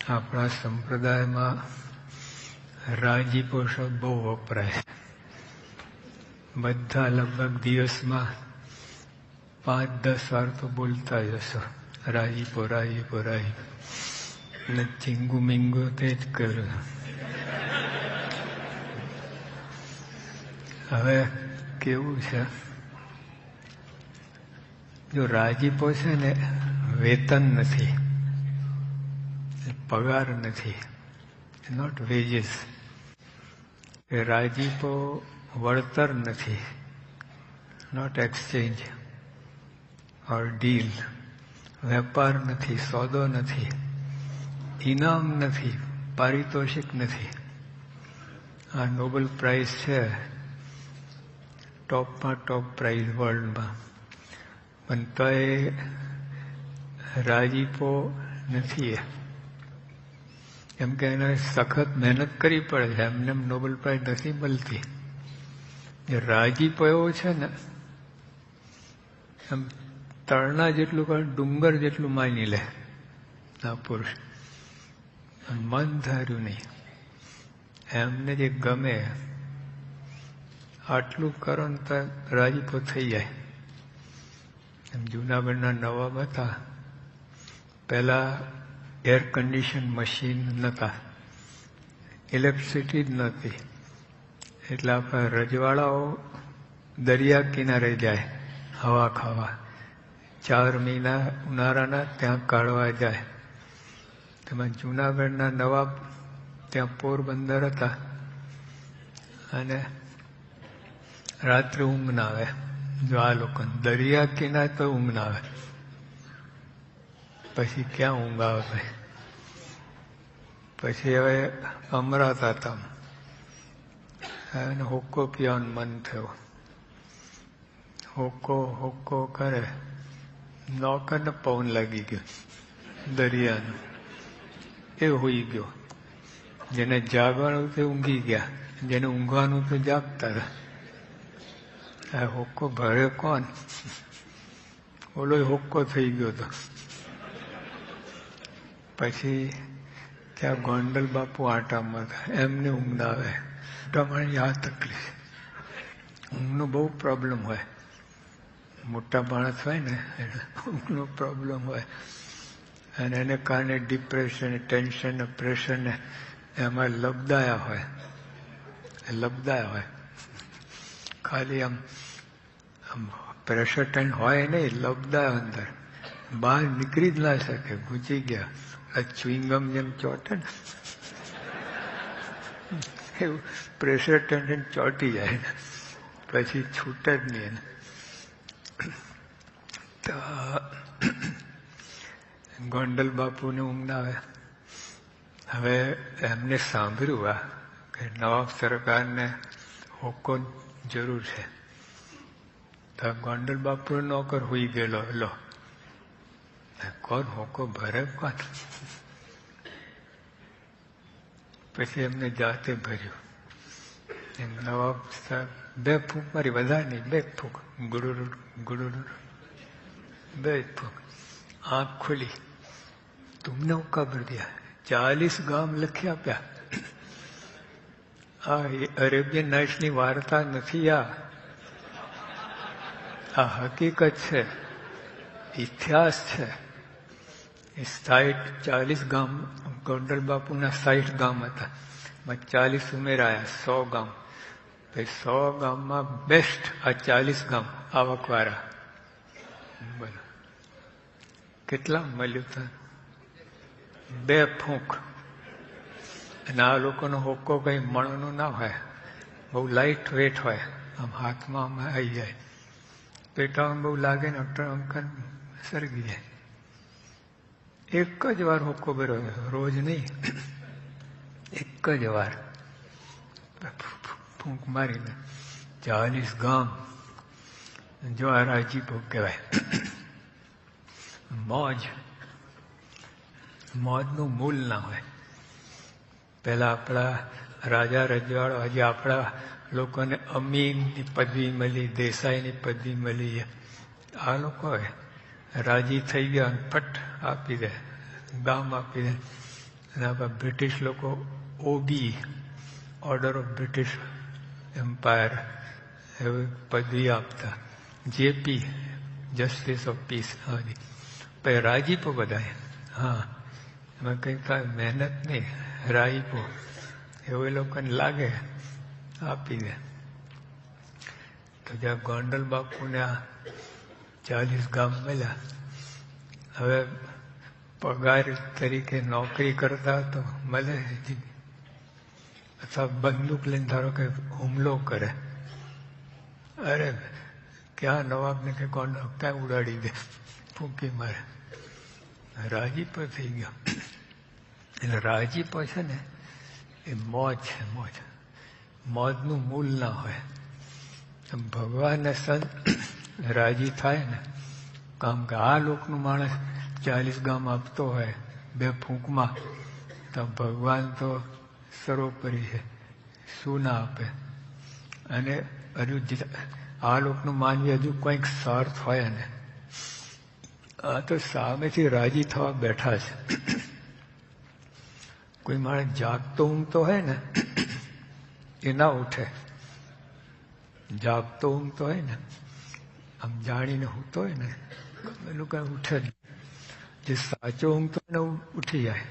આપણા સંપ્રદાયમાં રાજીપો શબ્દ બહુ વપરાય. બધા લગભગ દિવસમાં 5-10 વાર તો બોલતા જ હશો, રાજીપો રાજીપો રાજીપો. ને ચીંગુ મીંગુ તે જ કર્યું. હવે કેવું છે, જો રાજીપો છે ને વેતન નથી, પગાર નથી, નોટ વેજીસ. રાજીપો વળતર નથી, નોટ એક્સચેન્જ ઓર ડીલ. વેપાર નથી, સોદો નથી, ઇનામ નથી, પારિતોષિક નથી. આ નોબેલ પ્રાઇઝ છે, ટોપમાં ટોપ પ્રાઇઝ વર્લ્ડમાં, પણ તો એ રાજીપો નથી. એમ કે એને સખત મહેનત કરવી પડે છે, એમને નોબેલ પ્રાઇઝ નથી મળતી. રાજીપો એવો છે ને, એમ તળના જેટલું ડુંગર જેટલું માની લે આ પુરુષ, મન ધાર્યું નહીં. એમને જે ગમે આટલું કરો ને તો રાજીપો થઈ જાય. એમ જૂનાગઢના નવાબ હતા, પહેલા એર કન્ડિશન મશીન નહોતા, ઇલેક્ટ્રિસિટી જ નહોતી, એટલે આપણા રજવાડાઓ દરિયા કિનારે જાય હવા ખાવા. 4 મહિના ઉનાળાના ત્યાં કાઢવા જાય. તેમાં જૂનાગઢના નવાબ ત્યાં પોરબંદર હતા, અને રાત્રે ઊંઘ ના આવે. જો આ લોકો દરિયા કિનારે તો ઊંઘ ના આવે, પછી ક્યાં ઊંઘ આવે ભાઈ? પછી હવે અમરાતા હતા, એને હોક્કો પીવાનું મન થયું. હોક્કો હોક્કો કરે, નોકરને પવન લાગી ગયો દરિયાનો, એ હોઈ ગયો. જેને જાગવાનું તે ઊંઘી ગયા, જેને ઊંઘવાનું તો જાગતા હતા. આ હોક્કો ભરે કોણ? ઓલો હોક્કો થઈ ગયો હતો. પછી ત્યાં ગોંડલ બાપુ આટામાં હતા, એમને ઊંઘ ના આવે. તમારી આ તકલીફ, ઊંઘનો બહુ પ્રોબ્લેમ હોય. મોટા માણસ હોય ને એને ઊંઘનો પ્રોબ્લેમ હોય, અને એને કારણે ડિપ્રેશન, ટેન્શન, પ્રેશર ને એમાં લબદાયા હોય. ખાલી આમ પ્રેશર ટેન્શન હોય નહીં, લબદાય અંદર, બહાર નીકળી જ ના શકે. ગુજી ગયા. આ ચ્યુઇંગમ જેમ ચોટે ને એવું પ્રેશર ટેન્શન ચોટી જાય ને પછી છૂટે જ નહીં. તો ગોંડલ બાપુને ઊંઘ ના આવે. હવે એમને સાંભળ્યું આ કે નવાબ સરકારને હોક્કો જરૂર છે. તો ગોંડલ બાપુ નોકર હોઈ ગયેલો. લો કોણ હોકો ભરે કોણ? પછી એમને જાતે ભર્યું. એમ નવાબ સાહેબ 2 ફૂંક મારી, વધારે નહીં, 2 ફૂંક, ગુડુરુ ગુડુરુ, 2 ફૂંક. આંખ ખુલી. તુમને હું ખબર દિયા, 40 ગામ લખી આપ્યા. આ અરેબિયન નાઇટ્સની વાર્તા નથી. આ હકીકત છે, ઇતિહાસ છે. 40 ગામ, ગોંડલ બાપુના 60 ગામ હતા, 40 ઉમેરાયા, 100 ગામ. 100 ગામમાં બેસ્ટ આ 40 ગામ આવકવાળા. બોલો કેટલા મળ્યું હતા? 2 ફૂંક. અને આ લોકોનો હોક્કો કઈ મણનો ના હોય, બહુ લાઇટ વેટ હોય, આમ હાથમાં આમ આવી જાય. પેટામાં બહુ લાગે ને અંકન સરગી જાય. એક જ વાર હોક્કો ભર્યો, રોજ નહીં, એક જ વાર ફૂંક મારીને 40 ગામ. જો આ રાજીપો કહેવાય. મોજનું મૂલ ના હોય. પેલા આપણા રાજા રજવાડા, હજી આપણા લોકોને અમીનની પદવી મળી, દેસાઈની પદવી મળી. આ લોકો રાજી થઈ ગયા, ફટ આપી દે, ગામ આપી દે. અને આપણા બ્રિટિશ લોકો OB, order of British empire, એવી પદવી આપતા. JP, justice of peace. પછી રાજીપો બધા. હા, એમાં કંઈ કાંઈ મહેનત નહીં, રાજીપો એવું એ લોકોને લાગે, આપી દે. તો જ્યાં ગોંડલ બાપુને 40 ગામ મળ્યા. હવે પગાર તરીકે નોકરી કરતા તો મળે, અથવા બંદૂક લઈને ધારો કે હુમલો કરે, અરે ક્યાં નવાબને કે ગોંડલ ક્યાં ઉડાડી દે, ફૂંકી મારે. રાજીપો થઈ ગયો. એટલે રાજીપો છે ને એ મોજ છે, મોજ. મોજનું મૂલ ના હોય. ભગવાનને સંત રાજી થાય ને, કામ કે આ લોકનું માણસ 40 ગામ આપતો હોય 2 ફૂંકમાં, તો ભગવાન તો સર્વોપરી છે, શું ના આપે. અને હજુ આ લોકનું માનવી હજુ કંઈક સ્વાર્થ હોય ને, આ તો સામેથી રાજી થવા બેઠા છે. કોઈ માણસ જાગતો ઊંઘતો હોય ને એ ના ઉઠે. જાગતો ઊંઘતો હોય ને, આમ જાણીને ઊંઘતો હોય ને, એનું કઈ ઉઠે જ. જે સાચો ઊંઘતો હોય ને ઉઠી જાય.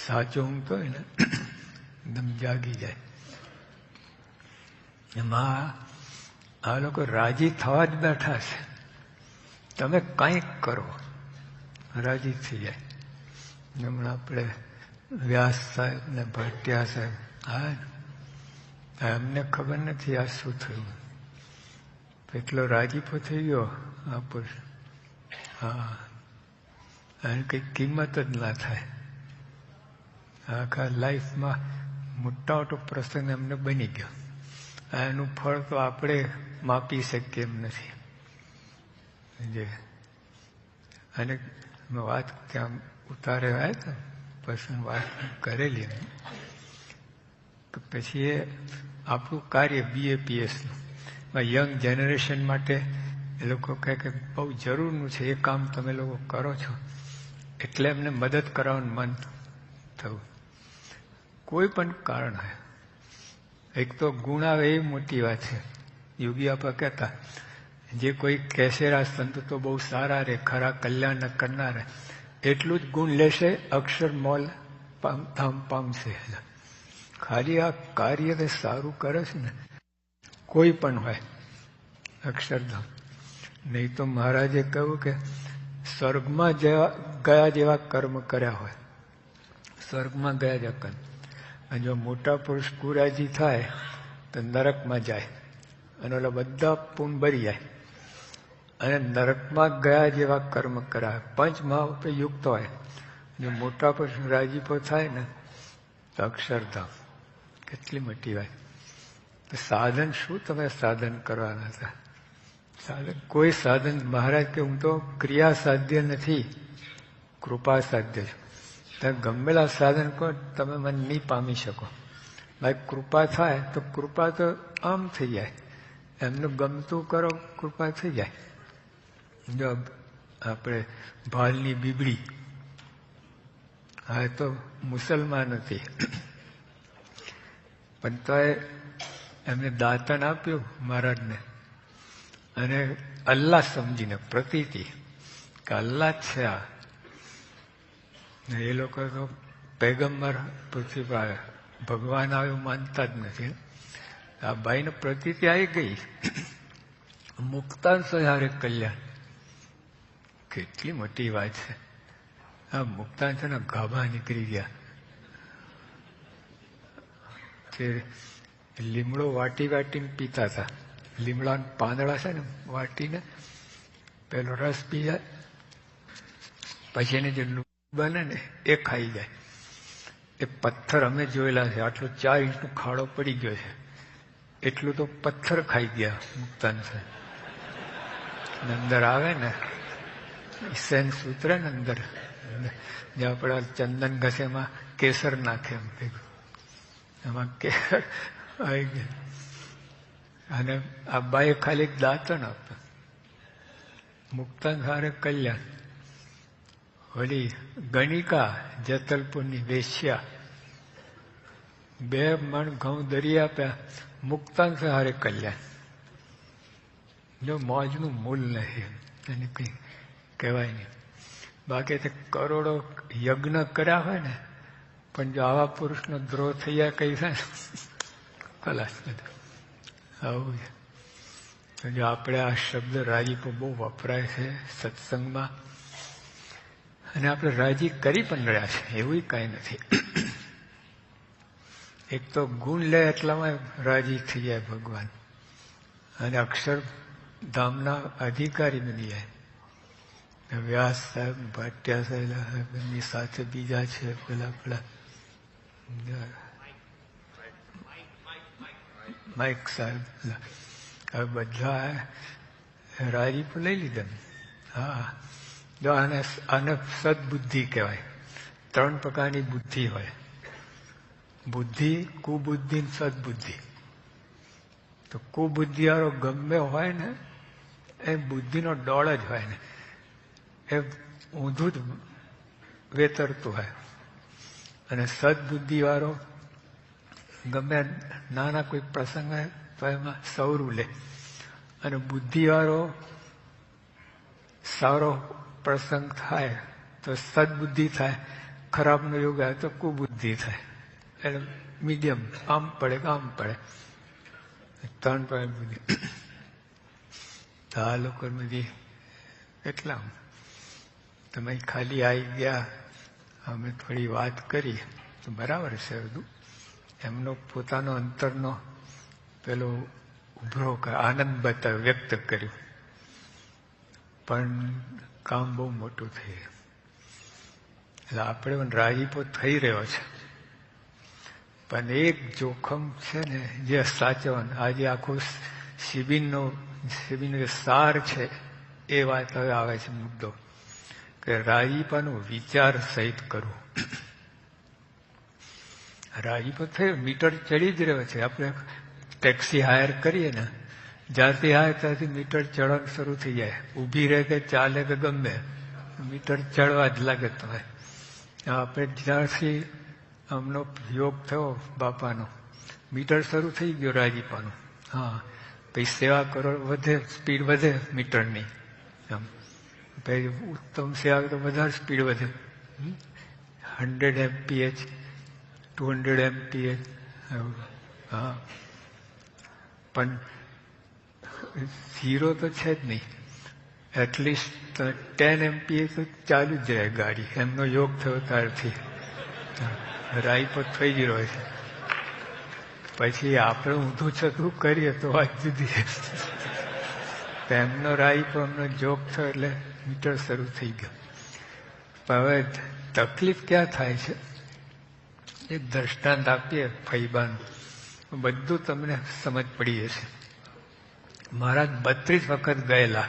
સાચો ઊંઘતો હોય ને એકદમ જાગી જાય. એમાં આ લોકો રાજી થવા જ બેઠા છે. તમે કંઈક કરો, રાજી થઈ જાય. હમણાં આપણે વ્યાસ સાહેબ ને ભાટિયા સાહેબ, હા, એમને ખબર નથી આ શું થયું. એટલો રાજીપો થઈ ગયો આ પુરુષ. હા, એની કંઈ કિંમત જ ના થાય. આખા લાઈફમાં મોટા મોટો પ્રસંગ એમને બની ગયો. એનું ફળ તો આપણે માપી શકીએ એમ નથી. અને વાત ત્યાં ઉતારે આવ્યા હતા, પ્રસંગ વાત કરેલી. પછી એ આપણું કાર્ય BAPSનું યંગ જનરેશન માટે એ લોકો કહે કે બહુ જરૂરનું છે, એ કામ તમે લોકો કરો છો, એટલે એમને મદદ કરવાનું મન થયું. કોઈ પણ કારણ હોય. એક તો ગુણ આવે એ મોટી વાત છે. યોગી આપા કહેતા, જે કોઈ કહેશે આ સંત તો બહુ સારા રે, ખરા કલ્યાણ કરનાર, એટલું જ ગુણ લેશે, અક્ષર મોલ ધામ પામશે. ખાલી આ કાર્ય સારું કરે છે ને, કોઈ પણ હોય, અક્ષરધામ. નહીં તો મહારાજે કહ્યું કે સ્વર્ગમાં ગયા જેવા કર્મ કર્યા હોય, સ્વર્ગમાં ગયા જેવા કર્મ. અને જો મોટા પુરુષ કુરાજી થાય તો નરકમાં જાય, અને ઓલા બધા પૂન ભરી જાય. અને નરકમાં ગયા જેવા કર્મ કર્યા, પંચ મહાપે યુક્ત હોય. જો મોટા પુરુષ રાજીપો થાય ને તો અક્ષરધામ. કેટલી મોટી વાત. સાધન શું તમે સાધન કરવાના હતા? સાધન કોઈ સાધન, મહારાજ કે હું તો ક્રિયા સાધ્ય નથી, કૃપા સાધ્ય છું. તમે ગમેલા સાધન કહો તમે મને નહીં પામી શકો. ભાઈ કૃપા થાય તો કૃપા તો આમ થઈ જાય. એમનું ગમતું કરો, કૃપા થઈ જાય. જો આપણે ભાલની બીબડી, હા તો મુસલમાન હતી, પણ તો એમને દાતન આપ્યું મહારાજને, અને અલ્લાહ સમજીને, પ્રતીતિ કે અલ્લાહ જ છે આ. એ લોકો તો પૈગંબર પૃથ્વી પર આવ્યા, ભગવાન આવ્યું માનતા જ નથી. આ ભાઈને પ્રતીતિ આવી ગઈ. મુક્તાન સહારે કલ્યાણ. કેટલી મોટી વાત છે. આ મુક્તાન છે ને ગાભા નીકળી ગયા. તે લીમડો વાટી વાટીને પીતા હતા. લીમડાના પાંદડા છે ને વાટીને પેલો રસ પી જાય, પછી એને જે બને ને એ ખાઈ જાય. એ પથ્થર અમે જોયેલા છે, આટલો 4 ઇંચનો ખાડો પડી ગયો છે, એટલું તો પથ્થર ખાઈ ગયા મુક્તાન છે. અંદર આવે ને સેન્સ ઉતરે ને અંદર, જે આપણા ચંદન ઘસેમાં કેસર નાખે એમ ભેગું, એમાં કેસર આવી ગયા. અને આ બાએ ખાલી દાંતણ આપે. મુક્તાન હારે કલ્યાણ. ઓલી ગણિકા જેતલપુરની વેશ્યા 2 મણ ઘઉં દરી આપ્યા, મુક્તાંશ હારે કલ્યાણ. જો મોજનું મૂલ નહીં એને કઈ કહેવાય નહીં. બાકી તે કરોડો યજ્ઞ કર્યા હોય ને, પણ જો આવા પુરુષનો દ્રોહ થઈ જાય કઈ થાય ખલાસ બધું આવું છે. તો જો આપણે આ શબ્દ રાજીપો બહુ વપરાય છે સત્સંગમાં, અને આપણે રાજી કરી પણ રહ્યા છે, એવું કાંઈ નથી. એક તો ગુણ લે એટલામાં રાજી થઈ જાય ભગવાન, અને અક્ષરધામના અધિકારી બની જાય. વ્યાસ સાહેબ, ભાટિયા સાહેબ, એમની સાથે બીજા છે પેલા માઇક સાહેબ, હવે બધા રાજીપો લઈ લીધા. હા, જો આને સદબુદ્ધિ કહેવાય. 3 પ્રકારની બુદ્ધિ હોય: બુદ્ધિ, કુબુદ્ધિ, સદબુદ્ધિ. તો કુબુદ્ધિ વાળો ગમે હોય ને એ બુદ્ધિનો ડોળ જ હોય ને, એ ઊંધું જ વેતરતું હોય. અને સદબુદ્ધિ વાળો ગમે નાના કોઈ પ્રસંગ હોય તો એમાં સૌરું લે. અને બુદ્ધિ વાળો સારો પ્રસંગ થાય તો સદબુદ્ધિ થાય, ખરાબનો યોગ આવે તો કુબુદ્ધિ થાય. એટલે મીડિયમ, આમ પડે કે આમ પડે. 3 પ્રકાર બુદ્ધિ. તો આ લોકો બધી એટલા તમે ખાલી આવી ગયા, અમે થોડી વાત કરી તો બરાબર છે બધું. એમનો પોતાનો અંતરનો પેલો ઉભરો આનંદ બતાવ્યો, વ્યક્ત કર્યું, પણ કામ બહુ મોટું થઈ ગયું. એટલે આપણે પણ રાજીપો થઈ રહ્યો છે, પણ એક જોખમ છે ને જે સાચવવાનું. આજે આખું શિબિરનો જે સાર છે એ વાત હવે આવે છે મુદ્દો, કે રાજીપાનો વિચાર સહિત કરવું. રાજીપો થયો, મીટર ચડી જ રહ્યો છે. આપણે ટેક્સી હાયર કરીએ ને, જ્યારથી હાયર ત્યારથી મીટર ચડવાનું શરૂ થઈ જાય. ઊભી રહે કે ચાલે કે ગમે, મીટર ચડવા જ લાગે. તમે આપણે જ્યારથી આમનો યોગ થયો બાપાનો, મીટર શરૂ થઈ ગયો રાજીપાનું. હા, પછી સેવા કરો, વધે, સ્પીડ વધે મીટરની. પછી ઉત્તમ સેવા તો વધારે સ્પીડ વધે. 100 MPH, 200 MPH. હા, પણ 0 તો છે જ નહીં. એટલીસ્ટ 10 MPH તો ચાલુ જ જાય ગાડી. એમનો યોગ થયો ત્યારથી રાઈપો થઈ જ રહ્યો છે. પછી આપણે ઊંધું છતું કરીએ તો વાત જુદી. એમનો રાઈપો એમનો જોગ થયો એટલે મીટર શરૂ થઈ ગયો. હવે તકલીફ ક્યાં થાય છે? એક દ્રષ્ટાંત આપીએ ફૈબાનું, બધું તમને સમજ પડી જશે. મહારાજ 32 વખત ગયેલા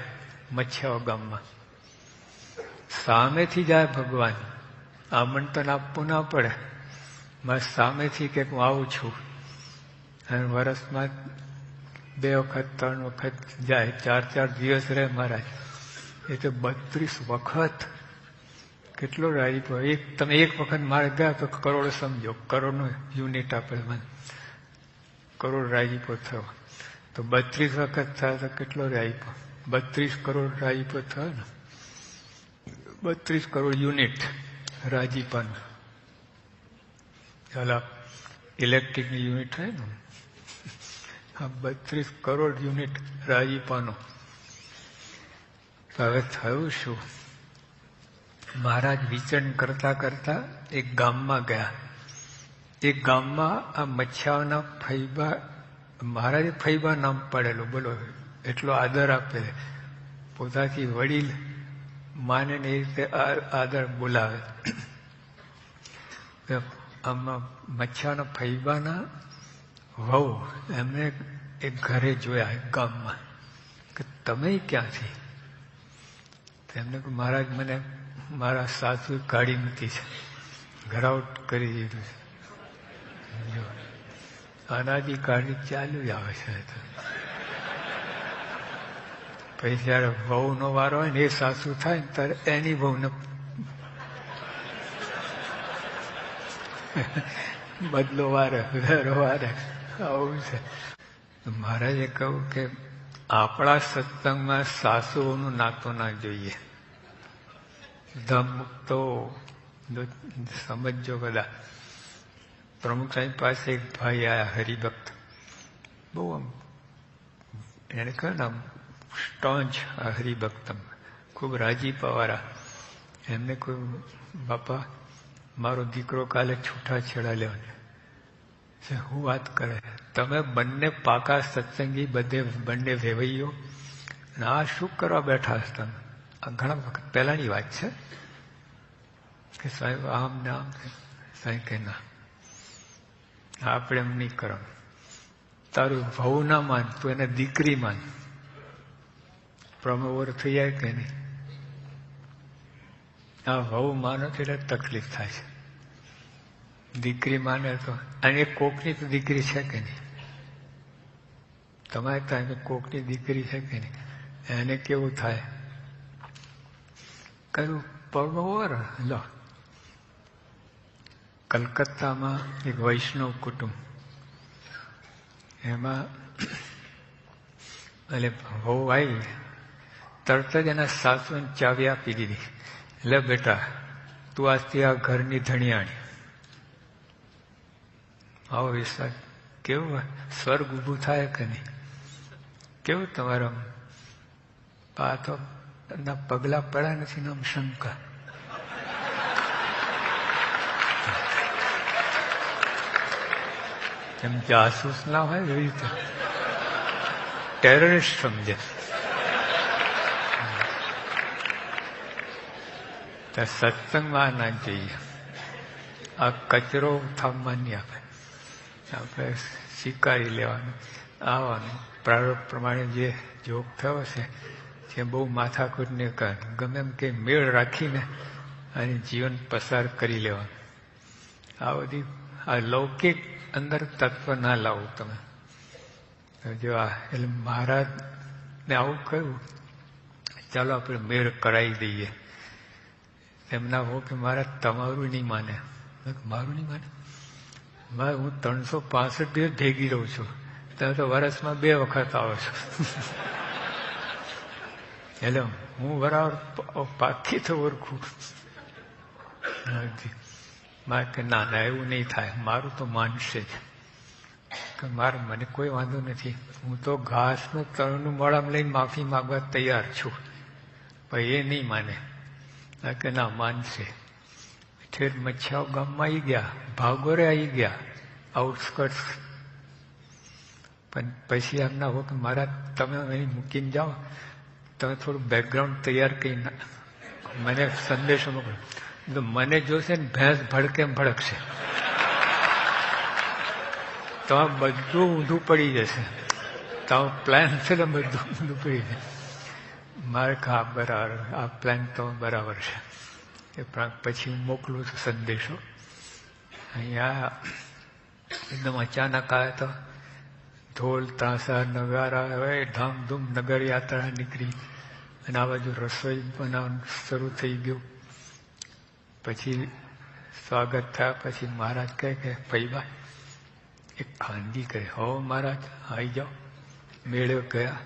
મચ્છાઓ ગામમાં. સામેથી જાય ભગવાન, આમંત્રણ આપવું ના પડે, બસ સામેથી કે હું આવું છું. અને વર્ષમાં 2 વખત 3 વખત જાય, 4 દિવસ રહે મહારાજ. એ તો 32 વખત કેટલો રાજીપો. તમે એક વખત મારે ગયા તો કરોડ સમજો, કરોડનો યુનિટ આપણે કરોડ રાજીપો થયો. તો 32 વખત થયા તો કેટલો રાજીપો? 32 કરોડ રાજીપો થયો ને, 32 કરોડ યુનિટ રાજીપાનું. ચાલો ઇલેક્ટ્રિકની યુનિટ હોય ને, આ 32 કરોડ યુનિટ રાજીપાનો. હવે થયું શું? મહારાજ વિચરણ કરતા કરતા એક ગામમાં ગયા. એક ગામમાં આ મચ્છાઓના ફૈબા, મહારાજે ફૈબા નામ પાડેલું, બોલો એટલો આદર આપે. પોતાથી વડીલ માને ને એ રીતે આદર બોલાવે. આમાં મચ્છાના ફૈબાના વહુ એમને એક ઘરે જોયા એક ગામમાં, કે તમે ક્યાંથી? એમને કહ્યું મહારાજ મને મારા સાસુ કાઢી મૂકી છે, ઘરાઉટ કરી દીધું છે. અનાદિ કાઢી ચાલુ જ આવે છે. પછી જયારે વહુનો વારો હોય ને, એ સાસુ થાય ને ત્યારે એની વહુને બદલો વારે વેરો વારે આવું છે. મહારાજે કહ્યું કે આપણા સત્સંગમાં સાસુઓનું નાતું ના જોઈએ. ધમુક્તો સમજો બધા. પ્રમુખ સાહેબ પાસે એક ભાઈ આયા હરિભક્ત, બહુ આમ એને કહ્યું ને આમ સ્ટોન્ચ હરિભક્તમ, ખૂબ રાજીપાવાળા. એમને કહ્યું, બાપા મારો દીકરો કાલે છૂટાછેડા લેવાને. હું વાત કરે, તમે બંને પાકા સત્સંગી, બંને વેવૈયો, આ શું કરવા બેઠા છો તમે? આ ઘણા વખત પહેલાની વાત છે કે સાહેબ આમ ને આમ. સાહેબ કે ના, આપણે એમ નહીં કરો. તારું વહુ ના માન, તું એને દીકરી માન. પ્રમોવર થઈ જાય કે નહીં? આ વહુ માનો તો એટલે તકલીફ થાય છે. દીકરી માને તો, અને કોકની તો દીકરી છે કે નહીં? તમારે ત્યાં કોકની દીકરી છે કે નહીં? એને કેવું થાય? કયું પરમોવર? લો, કલકત્તામાં એક વૈષ્ણવ કુટુંબ, એમાં એટલે વહુ આવી, તરત જ એના સાસુને ચાવી આપી દીધી. લે બેટા, તું આજથી આ ઘરની ધણિયાણી. આવો વિશ્વાસ કેવું સ્વર્ગ ઊભું થાય કે નહીં? કેવું તમારા આ તો પગલા પડ્યા નથી ને આમ શંકા. એમ જાસૂસ ના હોય એવી રીતે ટેરરિસ્ટ સમજે. સત્સંગમાં ના જઈએ. આ કચરો થામવા નહીં આપે. આપણે સ્વીકારી લેવાનું, આવવાનું. પ્રારંભ પ્રમાણે જે જોગ થયો છે જે બહુ માથાકૂટ ને ગમે એમ કે મેળ રાખીને અને જીવન પસાર કરી લેવાનું. આ બધી આ લૌકિક અંદર તત્વ ના લાવો તમે. જો આ એટલે મહારાજને આવું કહ્યું, ચાલો આપણે મેળ કરાવી દઈએ. એમના હો કે મહારાજ તમારું નહીં માને. મારું નહીં માને? હું 365 દિવસ ભેગી રહું છું, તમે તો વર્ષમાં 2 વખત આવો છો. એટલે હું બરાબર પાકી તો ઓળખું. મારે કે ના ના એવું નહીં થાય, મારું તો માનશે જ. કે મારે મને કોઈ વાંધો નથી, હું તો ઘાસનું તળનું મોડામાં લઈને માફી માંગવા તૈયાર છું, પણ એ નહીં માને. કે ના માનશે. ઠેર મચ્છાઓ ગામમાં આવી ગયા, ભાગોરે આવી ગયા, આઉટસ્કર્ટ્સ. પણ પછી એમ ના હો કે મારા તમે અહીં મૂકીને જાઓ, તમે થોડું બેકગ્રાઉન્ડ તૈયાર કરી મને સંદેશો મોકલો. તો મને જોશે ને ભેંસ ભડકે ભડકશે, તો બધું ઊંધું પડી જશે. તો પ્લાન છે ને બધું ઊંધું પડી જાય. મારે હા બરાબર, આ પ્લાન તો બરાબર છે. એ પછી હું મોકલું છું સંદેશો. અહીંયા એકદમ અચાનક આવે તો ઢોલ તાસા નગારા હવે ધામધૂમ નગર યાત્રા નીકળી, અને આ બાજુ રસોઈ બનાવવાનું શરૂ થઈ ગયું. પછી સ્વાગત થયા. પછી મહારાજ કહે કે પૈબા એક ખાનગી કહે, હો મહારાજ આવી જાઓ. મેળે ગયા.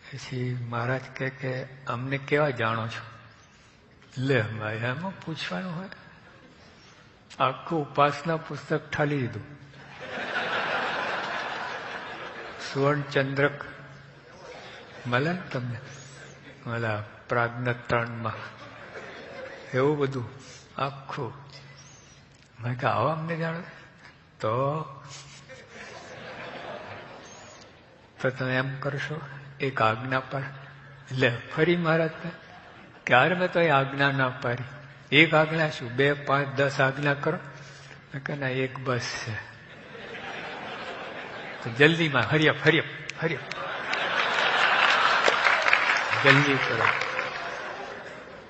પછી મહારાજ કહે કે અમને કેવા જાણો છો? લે ભાઈ એમાં પૂછવાનું હોય? આખું ઉપાસના પુસ્તક ઠાલી દીધું. સુવર્ણચંદ્રક મળે ને તમને મળે પ્રાજ્ઞ 3માં, એવું બધું આખું. મેં કે આવા અમને જાણો તો તમે એમ કરશો એક આજ્ઞા પર. એટલે ફરી મહારાજ ક્યારે મેં તો એ આજ્ઞા ના પાડી. એક આજ્ઞા શું, 2, 5, 10 આજ્ઞા કરો? કે ના એક બસ છે. તો જલ્દીમાં હરિયપ હરિયપ હરિયપ જલ્દી કરો.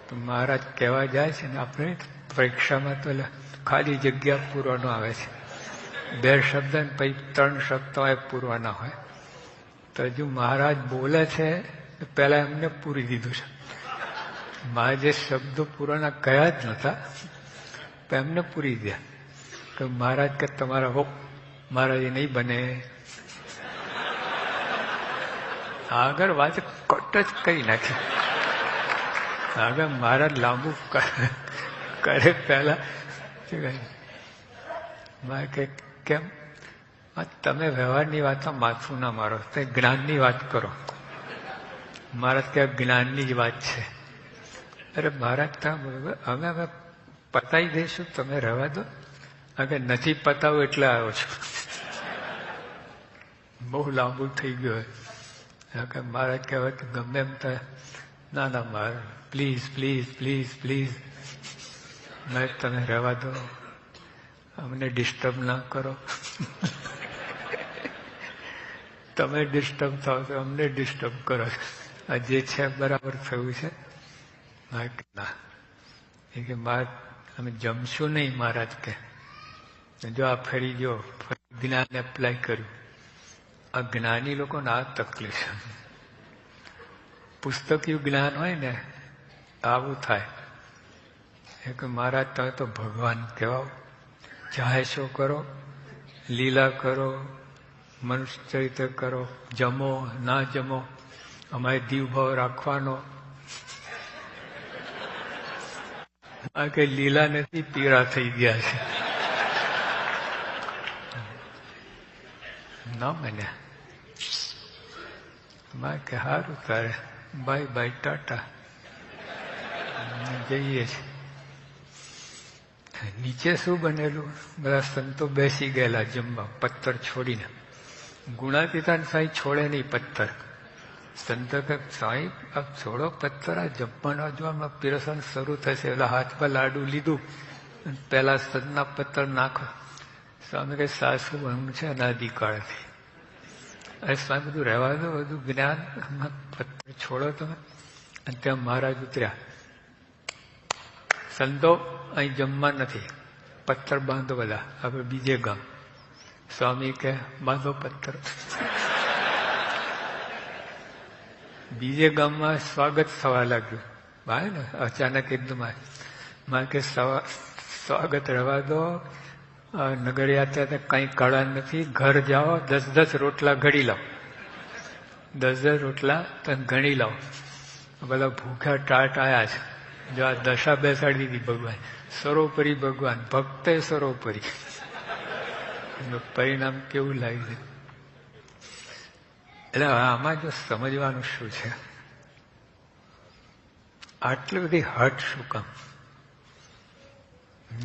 તો મહારાજ કહેવા જાય છે ને, આપણે પરીક્ષામાં તો ખાલી જગ્યા પૂરવાનો આવે છે. 2 શબ્દ ને પછી 3 શબ્દ પૂરવાના હોય. તો હજુ મહારાજ બોલે છે પેલા એમને પૂરી દીધું છે. મારે જે શબ્દો પૂરાના કયા જ નતા, એમને પૂરી દે. તો મહારાજ કે તમારા હો મહારાજ નહીં બને. આગળ વાત કટ જ કરી નાખી. આગળ મહારાજ લાંબુ કરે પહેલા કે કેમ તમે વ્યવહારની વાતમાં માથું ના મારો, તે જ્ઞાનની વાત કરો. મહારાજ કે જ્ઞાનની જ વાત છે. અરે મહારાજ અમે હવે પતાવી દઈશું, તમે રહેવા દો. આગળ નથી પતાવું એટલે આવ્યો છું. બહુ લાંબુ થઈ ગયું. મહારાજ કહેવાય કે ગમે એમ થાય. ના ના મહારાજ પ્લીઝ પ્લીઝ પ્લીઝ પ્લીઝ તમે રહેવા દો, અમને ડિસ્ટર્બ ના કરો. તમે ડિસ્ટર્બ થાવ તો અમને ડિસ્ટર્બ કરો. આ જે છે બરાબર થયું છે. ના એ કે મહારાજ અમે જમશું નહીં. મહારાજ કે જો આ ફરી ગયો, ફરી જ્ઞાન એપ્લાય કર્યું. આ જ્ઞાની લોકોને આ તકલીફ છે. પુસ્તકીય જ્ઞાન હોય ને આવું થાય. એ કે મહારાજ તમે તો ભગવાન કહેવાઓ, ચાહે શું કરો, લીલા કરો, મનુષ્ય ચરિત્ર કરો, જમો ના જમો, અમારે દીવભાવ રાખવાનો. આ કે લીલા નથી, પીળા થઈ ગયા છે. ના મને કે સારું તારે બાય બાય ટાટા જઈએ છીએ. નીચે શું બનેલું? બધા સંતો બેસી ગયેલા જમવા, પથ્થર છોડીને. ગુણાતીતાન સાંઈ છોડે નહીં પથ્થર. સંતો કે સાંઈ આપ છોડો પથ્થર, આ જમવાના જોવામાં પીરસન શરૂ થશે. એટલે હાથમાં લાડુ લીધું, પેલા સદના પથ્થર નાખો. સ્વામી કે સાસુ હું છે અનાદિકાળથી. અરે સ્વામી બધું રહેવા દો, બધું જ્ઞાન પથ્થર છોડો તમે. અને ત્યાં મહારાજ ઉતર્યા. સંતો અહીં જમવા નથી, પથ્થર બાંધો બધા, આપણે બીજે ગામ. સ્વામી કે બાંધો પથ્થર. બીજે ગામમાં સ્વાગત થવા લાગ્યું. ભાઈ ને અચાનક એકદમ માં કે સ્વાગત રહેવા દો, નગરિયા કઈ કાળા નથી, ઘર જાઓ, 10 રોટલા ઘડી લાવો, 10 રોટલા તને ગણી લાવો. બધા ભૂખ્યા ટાટ આવ્યા છે. જો આ દશા બેસાડી દીધી ભગવાન. સર્વોપરી ભગવાન, ભક્તે સર્વોપરી. પરિણામ કેવું લાગ્યું? એટલે આમાં જો સમજવાનું શું છે, આટલી બધી હટ શું કામ?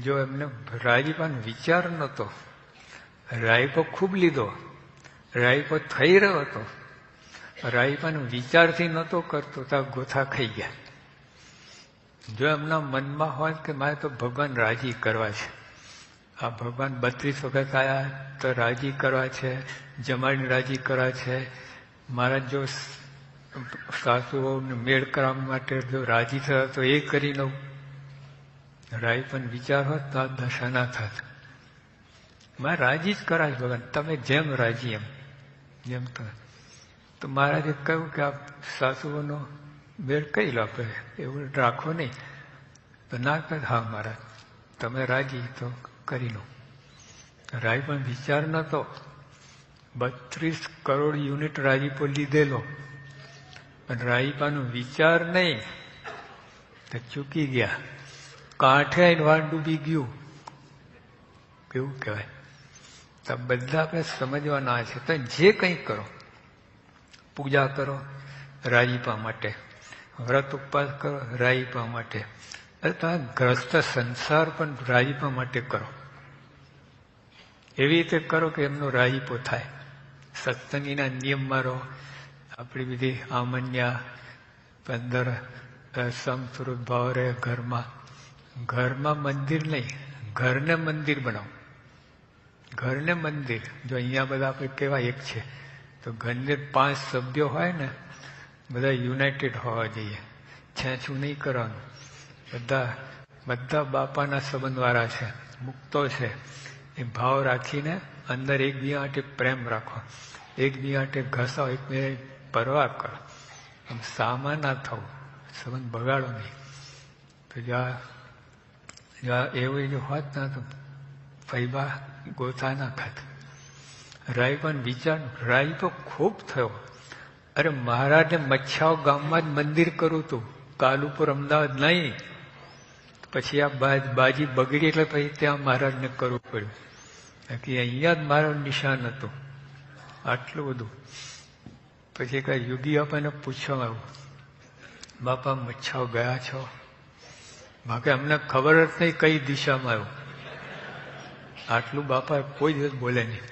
જો એમને રાજીપાનો વિચાર નહોતો, રાયપો ખૂબ લીધો, રાયપો થઈ રહ્યો હતો, રાયપાનો વિચારથી નહોતો કરતો તો ગોથા ખાઈ ગયા. જો એમના મનમાં હોય કે મારે તો ભગવાન રાજી કરવા છે, આ ભગવાન 32 વખત આવ્યા તો રાજી કરવા છે, જમાડીને રાજી કરવા છે, મારા જો સાસુઓને મેળ કરવા માટે જો રાજી થયા તો એ કરી લઉં. રાય પણ વિચાર હોત તો આ દશા ના થાત. મારે રાજી જ કરાય ભગવાન, તમે જેમ રાજી એમ જેમ તમે. તો મહારાજે કહ્યું કે આ સાસુઓનો મેળ કઈ લો, આપણે એવું રાખો નહીં. તો ના કહે હા મહારાજ તમે રાજી તો કરી લો. રાય પણ વિચાર નતો. 32 કરોડ યુનિટ રાજીપો લીધેલો, પણ રાજીપાનો વિચાર નહીં તો ચૂકી ગયા. કાંઠે આવીને વાળ ડૂબી ગયું. કેવું કહેવાય? તો બધા આપણે સમજવાના છે. તો જે કંઈ કરો, પૂજા કરો રાજીપા માટે, વ્રત ઉપવાસ કરો રાજીપા માટે, તમે ગ્રસ્ત સંસાર પણ રાજીપા માટે કરો. એવી રીતે કરો કે એમનો રાજીપો થાય. સત્સંગીના નિયમમાં રહો. આપણી બધી આમન્યા 15 સમસ્વરૂપ ભાવ રહે ઘરમાં. ઘરમાં મંદિર નહીં, ઘરને મંદિર બનાવો. ઘરને મંદિર. જો અહીંયા બધા આપણે કેવા એક છે, તો ઘરને 5 સભ્યો હોય ને, બધા યુનાઇટેડ હોવા જોઈએ. છેછું નહીં કરવાનું. બધા બાપાના સંબંધવાળા છે, મુક્તો છે. એ ભાવ રાખીને અંદર એકબીજા માટે પ્રેમ રાખો, એકબીજા માટે ઘસાઓ, એકબીજા પરવા કરો. આમ સામા ના થવું, સંબંધ બગાડો નહીં. તો જ્યાં એવું જો હોત ના તો ફૈબા ગોતા ના ખાતા. રાય પણ વિચાર રાય તો ખૂબ થયો. અરે મહારાજને મચ્છાઓ ગામમાં જ મંદિર કરવું હતું, કાલુપુર અમદાવાદ નહીં. પછી આ બાજી બગડી એટલે પછી ત્યાં મહારાજને કરવું પડ્યું. બાકી અહીંયા જ મારો નિશાન હતું. આટલું બધું. પછી કઈ યોગી બાપાને પૂછવામાં આવ્યું, બાપા મચ્છાઓ ગયા છો? બાકી અમને ખબર જ નહીં કઈ દિશામાં આવ્યું. આટલું બાપા કોઈ દિવસ બોલે નહીં.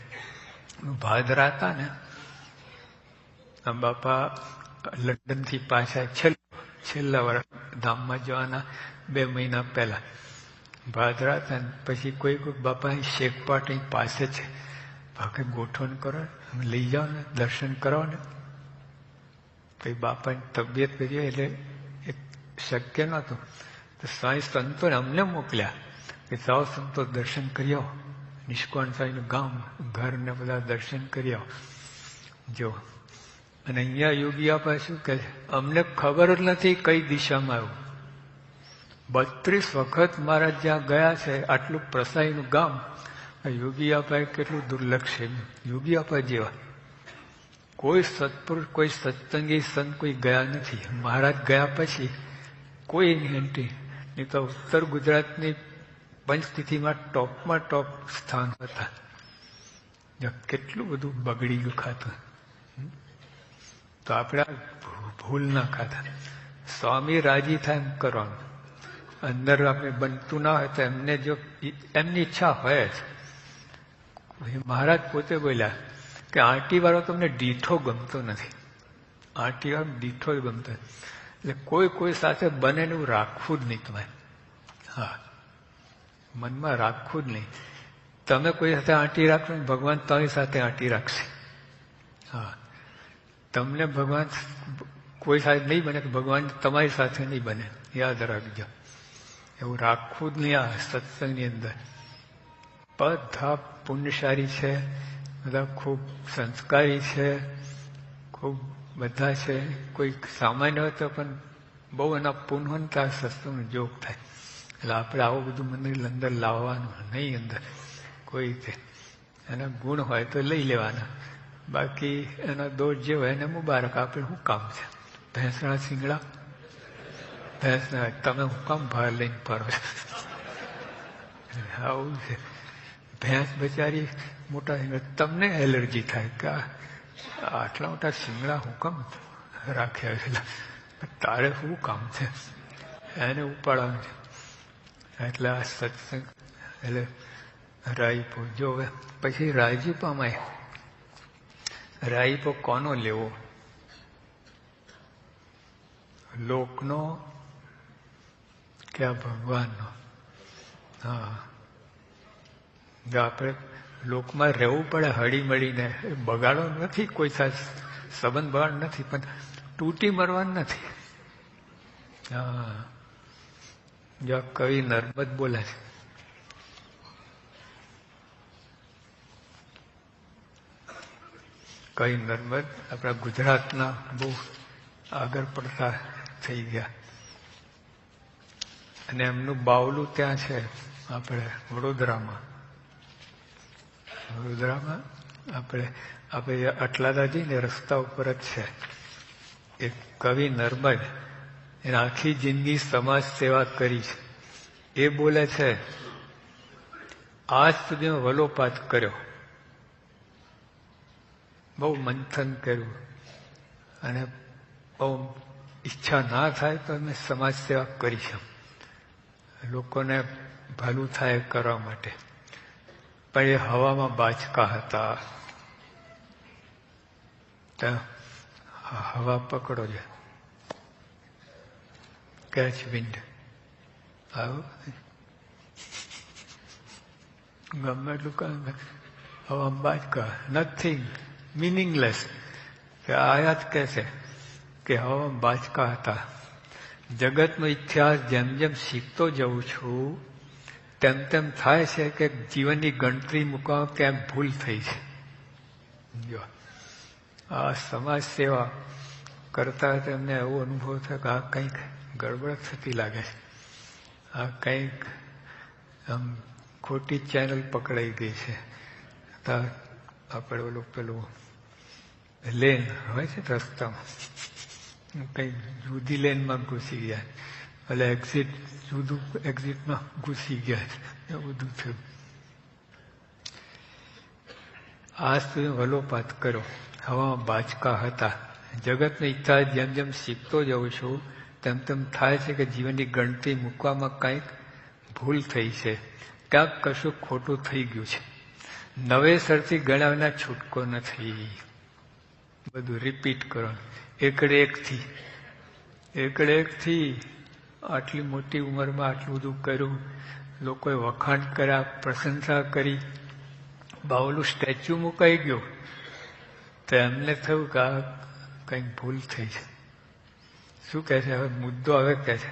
ભાદરા હતા ને, બાપા લંડનથી પાછા છેલ્લા વર્ષ ધામમાં જવાના 2 મહિના પહેલા ભાદરા હતા. પછી કોઈ બાપા શેખપાટ અહીં પાસે છે, બાકી ગોઠવણ કરો, લઈ જાઓ ને, દર્શન કરાવો ને. પછી બાપાની તબિયત કરી એટલે શક્ય નહોતું. તો સ્વામી સંતોને અમને મોકલ્યા કે જાઓ સંતો દર્શન કરી આવો, નિષ્કોણ સ્વામીનું ગામ ઘર ને બધા દર્શન કરી આવો. જો અને અહીંયા યોગી આપા શું કહે છે, અમને ખબર જ નથી કઈ દિશામાં આવ્યું. 32 વખત મારા જ્યાં ગયા છે, આટલું પ્રસાઈનું ગામ. યોગી આપા કેટલું દુર્લક્ષ છે. યોગી આપા જેવા કોઈ સત્પુરુષ, કોઈ સત્સંગી સંત કોઈ ગયા નથી. મહારાજ ગયા પછી કોઈ એન્ટ્રી નહીં. તો ઉત્તર ગુજરાતની પંચતિથિમાં ટોપમાં ટોપ સ્થાન હતા. કેટલું બધું બગડી ગયું ખાતું. તો આપણે ભૂલ ના ખાતા. સ્વામી રાજી થાય એમ કરવાનું. અંદર આપણે બનતું ના હોય તો એમને જો એમની ઈચ્છા હોય જ. મહારાજ પોતે બોલ્યા કે આંટી વાળો તમને દીઠો ગમતો નથી. આંટી વાળો દીઠો જ ગમતો. એટલે કોઈ સાથે બને ને એવું રાખવું જ નહીં તમારે. હા, મનમાં રાખવું જ નહીં. તમે કોઈ સાથે આંટી રાખો ને ભગવાન તમારી સાથે આંટી રાખશે. હા, તમને ભગવાન કોઈ સાથે નહીં બને તો ભગવાન તમારી સાથે નહીં બને. યાદ રાખજો. એવું રાખવું જ નહીં. આ સત્સંગની અંદર બધા પુણ્યશાળી છે, બધા ખૂબ સંસ્કારી છે, ખૂબ બધા છે. કોઈ સામાન્ય હોય તો પણ બહુ એના પુનઃતા સત્સંગનો જોગ થાય. એટલે આપણે આવું બધું મંદિર અંદર લાવવાનું નહીં. અંદર કોઈ રીતે એના ગુણ હોય તો લઈ લેવાના, બાકી એના દોષ જે હોય એને મુબારક. આપણે શું કામ છે? ભેંસણા શીંગડા ભેંસના તમે હું કામ બહાર લઈને ફરો છો? આવું છે. ભેંસ બચારી મોટા શીંગડા, તમને એલર્જી થાય કે આટલા મોટા શીંગડા હું કામ રાખ્યા છે? તારે શું કામ છે? એને ઉપાડવાનું છે. એટલે આ સત્સંગ એટલે રાઈપો જો. પછી રાજીપામાં રાઈપો કોનો લેવો? લોકનો કે આ ભગવાનનો? હા, આપણે લોકમાં રહેવું પડે હળી મળીને. બગાડો નથી, કોઈ સાથે સંબંધ બગાડ નથી, પણ તૂટી મરવાનું નથી. હા, જો કવિ નર્મદ બોલે છે, કવિ નર્મદ આપણા ગુજરાતના બહુ આગળ પડતા થઈ ગયા. અને એમનું બાવલું ત્યાં છે આપણે વડોદરામાં. આપણે અટલાદા જઈને રસ્તા ઉપર જ છે. એક કવિ નર્મદ એને આખી જિંદગી સમાજ સેવા કરી છે. એ બોલે છે, આજ સુધી વલોપાત કર્યો, બહુ મંથન કર્યું, અને બહુ ઈચ્છા ના થાય તો અમે સમાજ સેવા કરી છે, લોકોને ભલું થાય કરવા માટે. પણ એ હવામાં બાચકા હતા. હવા પકડો છે, કેચ વિન્ડ. આવું ગમે એટલું કામ, હવામાં બાચકા, નથિંગ, મીનિંગલેસ. આયાત કહે છે કે હવામાં બાચકા હતા. જગતનો ઇતિહાસ જેમ જેમ શીખતો જઉં છું તેમ તેમ થાય છે કે જીવનની ગણતરી મૂકવા ક્યાંક ભૂલ થઈ છે. જો આ સમાજ સેવા કરતા તેમને એવો અનુભવ થયો કે આ કંઈક ગડબડ થતી લાગે છે. આ કંઈક આમ ખોટી ચેનલ પકડાઈ ગઈ છે. આપણે પેલું લેન હોય છે રસ્તામાં, કઈ જુદી લેનમાં ઘૂસી ગયા, એટલે એક્ઝિટ જુદું એક્ઝિટમાં ઘૂસી ગયા છે, એવું બધું થયું. આજ સુધી વલોપાત કરો, હવામાં બાચકા હતા. જગતની ઈચ્છા જેમ જેમ શીખતો જાઉં છું તેમ તેમ થાય છે કે જીવનની ગણતરી મૂકવામાં કંઈક ભૂલ થઈ છે, ક્યાંક કશું ખોટું થઈ ગયું છે. નવેસરથી ગણ્યા વિના છૂટકો નથી. બધું રિપીટ કરો, એકડે એકથી આટલી મોટી ઉંમરમાં આટલું બધું કર્યું, લોકોએ વખાણ કર્યા, પ્રશંસા કરી, બાવલું સ્ટેચ્યુ મુકાઈ ગયું તો એમને થયું કે આ કંઈક ભૂલ થઈ છે. શું કહે છે હવે મુદ્દો? હવે કહે છે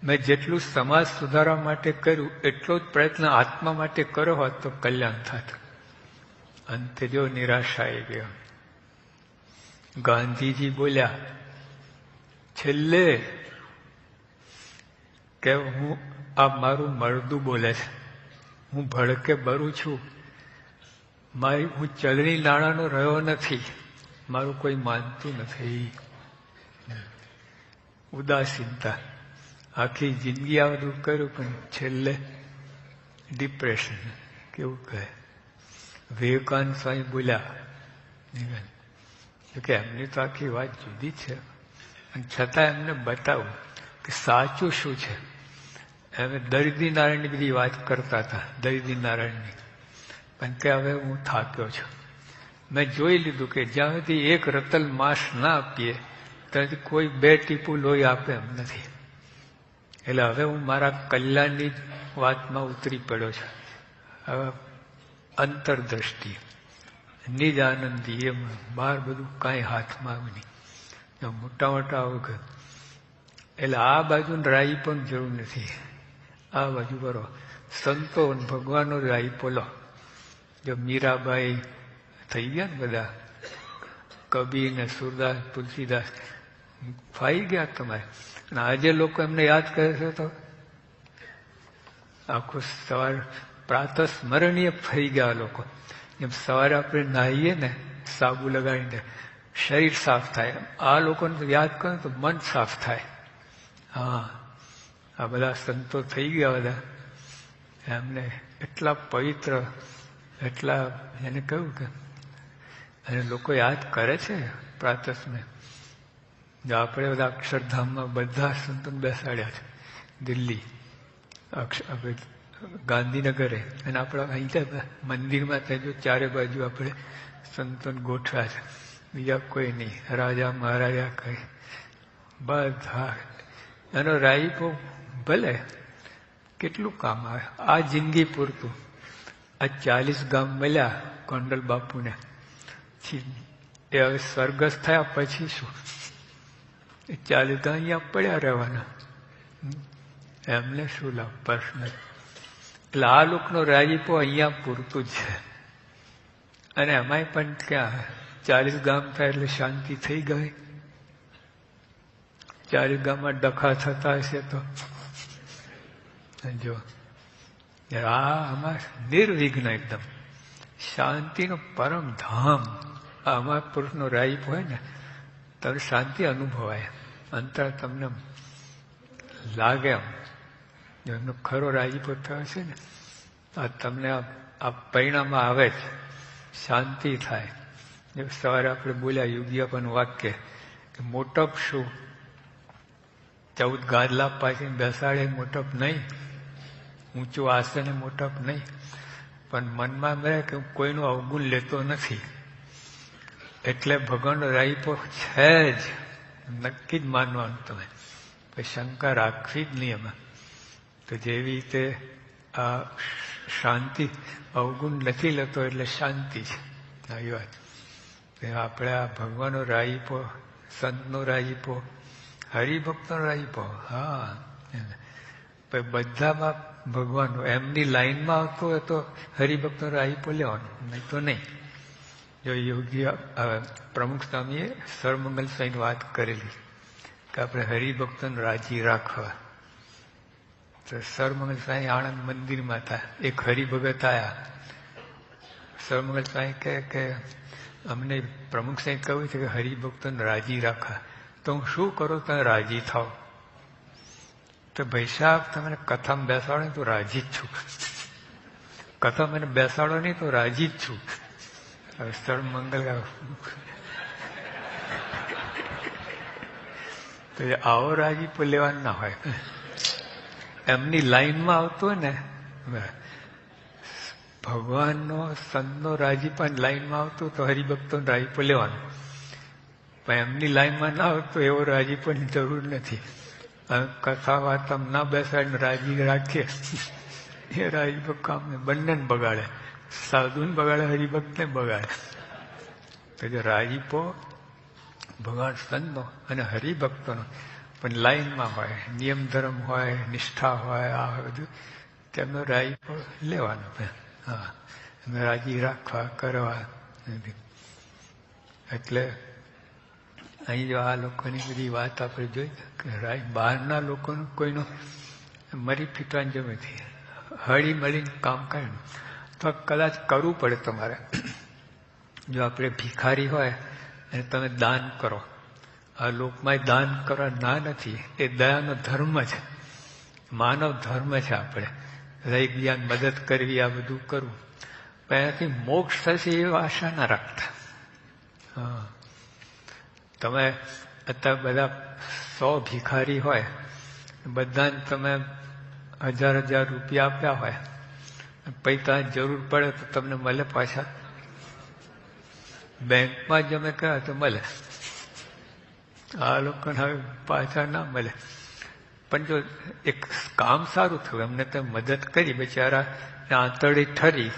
મેં જેટલું સમાજ સુધારવા માટે કર્યું એટલો જ પ્રયત્ન આત્મા માટે કર્યો હોત તો કલ્યાણ થાત. અંતે જો નિરાશા આવી ગયો. ગાંધીજી બોલ્યા છેલ્લે કે હું આ મારું મળદું બોલે છે, હું ભડકે બરું છું, હું ચલણી નાણાંનો રહ્યો નથી, મારું કોઈ માનતું નથી. ઉદાસીનતા, આખી જિંદગી આ બધું કર્યું પણ છેલ્લે ડિપ્રેશન. કેવું કહે વિવેકાનંદ સ્વામી બોલ્યા કે એમની તો આખી વાત જુદી છે, અને છતાં એમને બતાવું કે સાચું શું છે. એમ દરિદ્રી નારાયણની બધી વાત કરતા હતા, દરિદ્રી નારાયણની, પણ કે હવે હું થાક્યો છું. મેં જોઈ લીધું કે જ્યાં સુધી એક રતલ માંસ ના આપીએ ત્યાંથી કોઈ 2 ટીપું લોહી આપે એમ નથી. એટલે હવે હું મારા કલ્યાણની વાતમાં ઉતરી પડ્યો છું. હવે અંતરદ્રષ્ટિ, નિજ આનંદી, એમ બહાર બધું કાંઈ હાથમાં આવે નહીં, મોટા મોટા અવગત. એટલે આ બાજુ રાઈ પણ જરૂર નથી, આ બાજુ કરો સંતો ભગવાનનો રાઈપો લો. જો મીરાબાઈ થઈ ગયા ને બધા, કબીર ને સુરદાસ, તુલસીદાસ ફાઈ ગયા તમારે. અને આજે લોકો એમને યાદ કરે છે તો આખું સવાર પ્રાતઃ સ્મરણીય થઈ ગયા લોકો. જેમ સવારે આપણે નાહીએ ને સાબુ લગાડીને શરીર સાફ થાય, આ લોકોને યાદ કરો તો મન સાફ થાય. હા, આ બધા સંતો થઈ ગયા બધા, એમને એટલા પવિત્ર, એટલા એને કહ્યું કે અને લોકો યાદ કરે છે પ્રાતસ્મે. આપણે બધા અક્ષરધામમાં બધા સંતોને બેસાડ્યા છે, દિલ્હી, ગાંધીનગરે, અને આપણા અહીં મંદિરમાં ત્યાં જો ચારે બાજુ આપણે સંતોને ગોઠવ્યા છે, બીજા કોઈ નહીં, રાજા મહારાજા કઈ બધા. એનો રાઈપો ભલે કેટલું કામ આવે, આ જિંદગી પૂરતું. આ 40 ગામ મળ્યા કોંડલ બાપુને, એ હવે સ્વર્ગસ્થ થયા પછી શું? એ 40 ગામ અહીંયા પડ્યા રહેવાના, એમને શું લાભ પર્સનલ? એટલે આ લોકોનો રાજીપો અહીંયા પૂરતું જ છે. અને એમાંય પણ ક્યાં 40 ગામ થાય એટલે શાંતિ થઈ ગઈ? 40 ગામમાં ડખા થતા હશે તો જો આમાં નિર્વિઘ્ન એકદમ શાંતિનો પરમ ધામ. આમાં પુરુષનો રાઈપ હોય ને તમને શાંતિ અનુભવાય, અંતર તમને લાગે એમ. એમનો ખરો રાજીપો થયો છે ને આ તમને આ પરિણામ આવે જ, શાંતિ થાય. સવારે આપણે બોલ્યા યોગીયાપાનું વાક્ય કે મોટપ શું? 14 ગાદલા પાછી બેસાડે મોટપ નહીં, ઊંચું આસને મોટપ નહીં, પણ મનમાં મળે કે હું કોઈનું અવગુણ લેતો નથી, એટલે ભગવાનનો રાઈપો છે જ, નક્કી જ માનવાનું. તમે પછી શંકા રાખવી જ નહીં એમાં. તો જેવી રીતે આ શાંતિ અવગુણ નથી લેતો એટલે શાંતિ છે. આવી વાત આપણે આ ભગવાનનો રાઈપો, સંતનો રાઈપો, હરિભક્તનો રાઈપો, હા બધામાં ભગવાનનો એમની લાઈનમાં આવતો હોય તો હરિભક્તનો રાઈપો લેવાનો, નહીં તો નહીં. જો યોગી પ્રમુખ સ્વામીએ સર્વમંગલ સ્વામીની વાત કરેલી કે આપણે હરિભક્તોને રાજી રાખવા, તો સર્વમંગલ સ્વામી આણંદ મંદિરમાં હતા. એક હરિભગત આયા. સર્વમંગલ સ્વામી કે અમને પ્રમુખ સાહેબ કહ્યું છે કે હરિભક્તોને રાજી રાખા, તો હું શું કરું તમે રાજી થાવ? તો ભાઈ સાહેબ તમે કથામાં બેસાડો ને તો રાજી જ છું, કથા મને બેસાડો નહીં તો રાજી જ છું. હવે સર્વમંગલ તો આવો રાજીપો લેવાનું ના હોય. એમની લાઈનમાં આવતો હોય ને ભગવાનનો સંતનો રાજીપા લાઈનમાં આવતો તો હરિભક્તો રાજીપો લેવાનો, પણ એમની લાઈનમાં ના આવતો એવો રાજીપોની જરૂર નથી. કથા વાર્તા ના બેસાડીને રાજી રાખીએ એ રાજીપો કામને બંનેને બગાડે, સાધુને બગાડે, હરિભક્તને બગાડે. તો જો રાજીપો ભગવાન સંતનો અને હરિભક્તોનો પણ લાઈનમાં હોય, નિયમ ધર્મ હોય, નિષ્ઠા હોય, આ બધું તેમનો રાજીપો લેવાનો. હા, રાજી રાખવા કરવા. એટલે અહીં જો આ લોકોની બધી વાત આપણે જોઈ કે બહારના લોકોનું કોઈનું મરી ફીટવાની જરૂર નથી, હળી મળીને કામ કરે તો કદાચ કરવું પડે તમારે. જો આપણે ભિખારી હોય અને તમે દાન કરો, આ લોકમાં દાન કરવા ના નથી, એ દયાનો ધર્મ છે, માનવ ધર્મ છે. આપણે એકબીજાને મદદ કરવી, આ બધું કરવું, પણ એનાથી મોક્ષ થશે એવી આશા ના રાખતા. હા, તમે અત્યારે બધા 100 ભિખારી હોય, બધાને તમે 1000 રૂપિયા આપ્યા હોય, પૈસા જરૂર પડે તો તમને મળે પાછા? બેંકમાં જમે કહે તો મળે, આ લોકોને હવે પાછા ના મળે. પણ જો એક કામ સારું થયું, એમને તમે મદદ કરી, બિચારા આંતળી ઠરી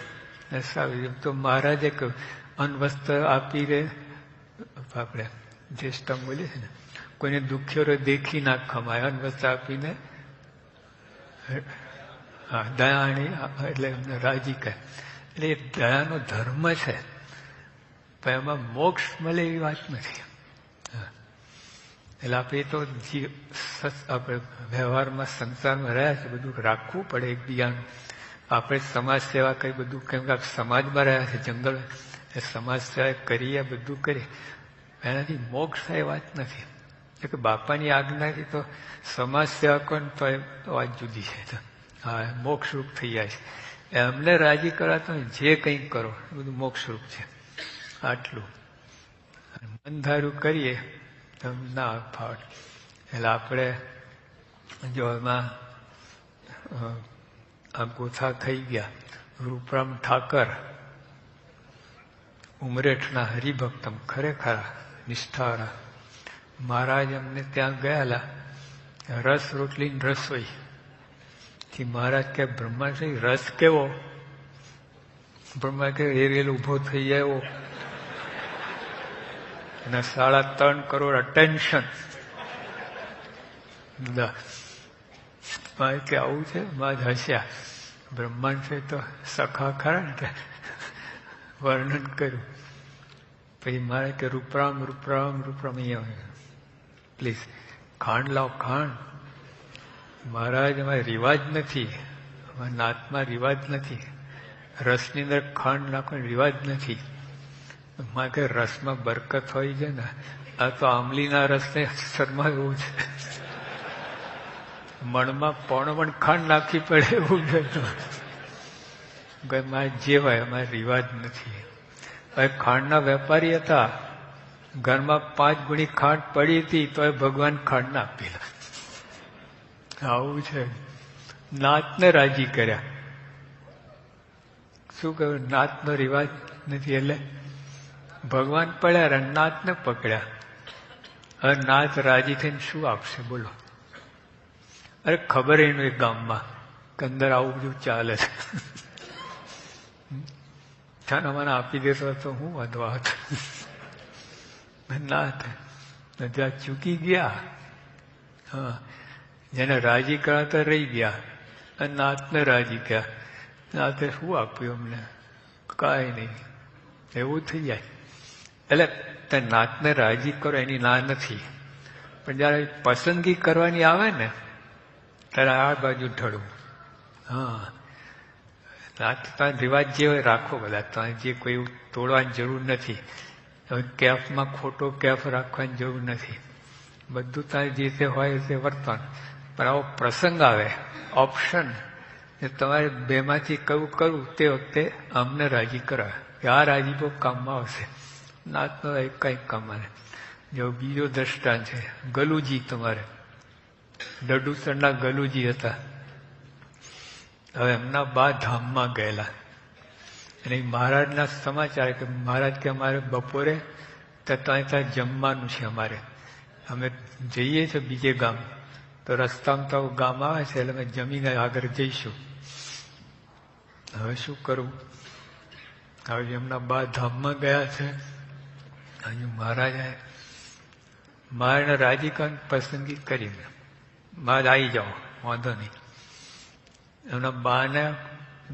સારું, તો મહારાજે કહ્યું અન્વસ્ત્ર આપી રે, આપણે જ્યેષ્ઠ બોલીએ છે ને, કોઈને દુખ્યો દેખી ના ખમાય, અન્વસ્ત્ર આપીને હા દયાણી એટલે એમને રાજી કહે. એટલે એ દયાનો ધર્મ છે, પણ એમાં મોક્ષ મળે એવી વાત નથી. એટલે આપણે તો આપણે વ્યવહારમાં સંસારમાં રહ્યા છે, બધું રાખવું પડે એકબીજાનું. આપણે સમાજ સેવા કઈ બધું, કેમ કે સમાજમાં રહ્યા છે, જંગલ, એ સમાજ સેવા કરીએ, બધું કરીએ, એનાથી મોક્ષ થાય વાત નથી. કે બાપાની આજ્ઞાથી તો સમાજ સેવા કોણ તો એ વાત જુદી છે. હા, મોક્ષરૂપ થઈ જાય છે. એમને રાજી કરવા તો જે કંઈ કરો એ બધું મોક્ષરૂપ છે. આટલું મન ધાર્યું કરીએ તો ના ફાવટ. એટલે આપણે જો એમાં આ ગોથા થઈ ગયા. રૂપરામ ઠાકર ઉમરેઠના હરિભક્તમ, ખરેખર નિષ્ઠાવાળા મહારાજ અમને ત્યાં ગયેલા, રસ રોટલી રસોઈ. મહારાજ કે બ્રહ્મા છે રસ કેવો? બ્રહ્મા કે રેલ ઉભો થઈ જાય એવો, અને 3.5 કરોડ અટેન્શન. કે આવું છે? માં હસ્યા. બ્રહ્માંડ છે તો સખા ખરા ને, વર્ણન કર્યું. પછી મારે કે રૂપરામ રૂપરામ રૂપરામ, અહીંયા પ્લીઝ ખાંડ લાવો, ખાંડ. મહારાજ અમારે રિવાજ નથી, અમારા નાતમાં રિવાજ નથી, રસની અંદર ખાંડ નાખવાનો રિવાજ નથી. મારે કે રસમાં બરકત હોય છે ને, આ તો આંબલીના રસને શરમા એવું છે, મણમાં પણ ખાંડ નાખવી પડે એવું છે. મારે જે હોય અમારે રિવાજ નથી. હવે ખાંડના વેપારી હતા, ઘરમાં 5 ગુણી ખાંડ પડી હતી તો એ ભગવાન ખાંડ ના આપેલા. આવું છે. નાતને રાજી કર્યા. શું કહ્યું? નાતનો રિવાજ નથી એટલે ભગવાન પડ્યા, નાતને પકડ્યા. હવે નાત રાજી થઈને શું આપશે બોલો? અરે ખબર એનું એક ગામમાં કે અંદર આવું બધું ચાલે છે. છાના મને આપી દેતો તો હું વધવા હતો. નાત જ્યાં ચૂકી ગયા, હા, જેને રાજી કરાતા રહી ગયા, અને નાથને રાજી ગયા. નાથે શું આપ્યું અમને? કાંઈ નહીં. એવું થઈ જાય. એટલે તે નાથને રાજી કરો એની ના નથી, પણ જયારે પસંદગી કરવાની આવે ને ત્યારે આ બાજુ ઢળવું. હા, તમે રિવાજ જે હોય રાખો બધા, તમે જે કોઈ તોડવાની જરૂર નથી. હવે કેફમાં ખોટો કેફ રાખવાની જરૂર નથી. બધું તારે જે તે હોય તે વર્તવાનું. પણ આવો પ્રસંગ આવે, ઓપ્શન, તમારે બેમાંથી કયું કરવું તે વખતે અમને રાજી કરાવે કે આ રાજીપો કામમાં આવશે. નાતનો કઈ કામમાં નહીં. જો બીજો દ્રષ્ટાંત છે, ગલુજી. તમારે દડુસરના ગલુજી હતા. હવે એમના બા ધામમાં ગયેલા અને મહારાજના સમાચાર કે મહારાજ કે અમારે બપોરે ત્યાં જમવાનું છે. અમે જઈએ છીએ બીજે ગામ, તો રસ્તામાં તો ગામ આવે છે એટલે અમે જમીને આગળ જઈશું. હવે શું કરવું? હવે એમના બા ધામમાં ગયા છે. હજુ મહારાજને રાજીકાન પસંદગી કરીને મહારાજ આવી જાઓ, વાંધો નહીં. એમના બાને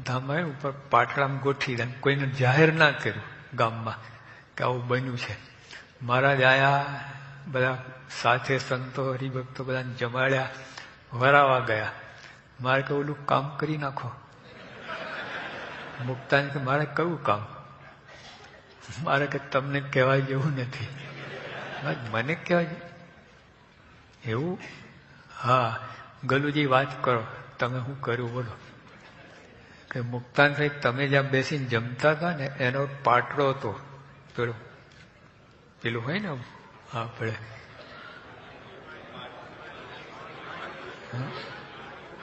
ધામમાં ઉપર પાટલામાં ગોઠવી દે, કોઈને જાહેર ના કર્યું ગામમાં કે આવું બન્યું છે. મહારાજ આયા, બધા સાથે સંતો હરિભક્તો બધાને જમાડ્યા, વરાવા ગયા. મારે કે ઓલું કામ કરી નાખો. મુક્તાને કે મારે કયું કામ? મારે કે તમને કહેવાય જેવું નથી. મને કહેવાય એવું? હા, ગલુજી વાત કરો, તમે શું કર્યું બોલો. કે મુક્તાન સાહેબ તમે જ્યાં બેસીને જમતા હતા ને એનો પાટલો હતો, પેલું હોય ને આપણે,